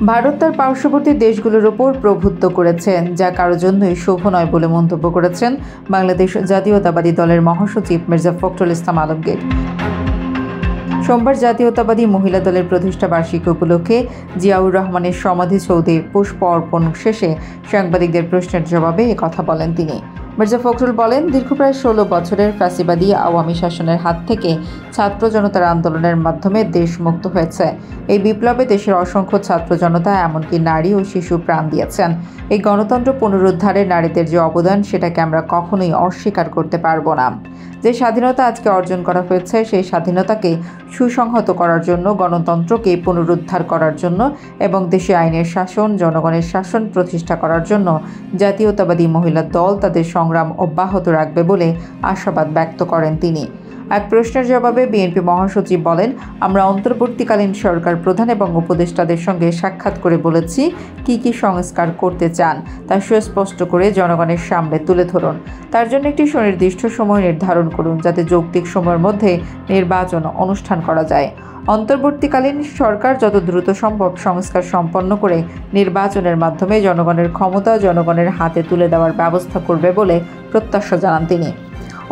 ভারত তার পার্শ্ববর্তী দেশগুলোর ওপর প্রভুত্ব করেছেন, যা কারোর জন্যই শুভ নয় বলে মন্তব্য করেছেন বাংলাদেশ জাতীয়তাবাদী দলের মহাসচিব মির্জা ফখরুল ইসলাম আলমগীর। সোমবার জাতীয়তাবাদী মহিলা দলের প্রতিষ্ঠা বার্ষিকী উপলক্ষে জিয়াউর রহমানের সমাধিসৌধে পুষ্প অর্পণ শেষে সাংবাদিকদের প্রশ্নের জবাবে একথা বলেন তিনি। মির্জা ফখরুল বলেন, দীর্ঘ প্রায় 16 বছরের ফ্যাসিবাদী আওয়ামী শাসনের হাত থেকে ছাত্র জনতার আন্দোলনের মাধ্যমে দেশ মুক্ত হয়েছে। এই বিপ্লবে দেশের অসংখ্য ছাত্র জনতা, এমনকি নারী ও শিশু প্রাণ দিয়েছেন। এই গণতন্ত্র পুনরুদ্ধারে নারীদের যে অবদান, সেটাকে আমরা কখনোই অস্বীকার করতে পারবো না। যে স্বাধীনতা আজকে অর্জন করা হয়েছে, সেই স্বাধীনতাকে সুসংহত করার জন্য, গণতন্ত্রকে পুনরুদ্ধার করার জন্য এবং দেশে আইনের শাসন, জনগণের শাসন প্রতিষ্ঠা করার জন্য জাতীয়তাবাদী মহিলা দল তাদের সংগ্রাম অব্যাহত রাখবে বলে আশাবাদ ব্যক্ত করেন তিনি। এক প্রশ্নের জবাবে বিএনপি মহাসচিব বলেন, আমরা অন্তর্বর্তীকালীন সরকার প্রধান এবং উপদেষ্টাদের সঙ্গে সাক্ষাৎ করে বলেছি কি কি সংস্কার করতে চান তা সুস্পষ্ট করে জনগণের সামনে তুলে ধরুন। তার জন্য একটি সুনির্দিষ্ট সময় নির্ধারণ করুন, যাতে যৌক্তিক সময়ের মধ্যে নির্বাচন অনুষ্ঠান করা যায়। অন্তর্বর্তীকালীন সরকার যত দ্রুত সম্ভব সংস্কার সম্পন্ন করে নির্বাচনের মাধ্যমে জনগণের ক্ষমতা জনগণের হাতে তুলে দেওয়ার ব্যবস্থা করবে বলে প্রত্যাশা জানান তিনি।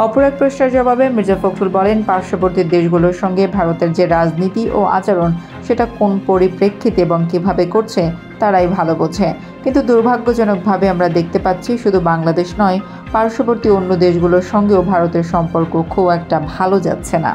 অপর এক প্রশ্নের জবাবে মির্জা ফখরুল বলেন, পার্শ্ববর্তী দেশগুলোর সঙ্গে ভারতের যে রাজনীতি ও আচরণ, সেটা কোন পরিপ্রেক্ষিতে এবং কিভাবে করছে তারাই ভালো বোঝে। কিন্তু দুর্ভাগ্যজনকভাবে আমরা দেখতে পাচ্ছি, শুধু বাংলাদেশ নয়, পার্শ্ববর্তী অন্য দেশগুলোর সঙ্গেও ভারতের সম্পর্ক খুব একটা ভালো যাচ্ছে না।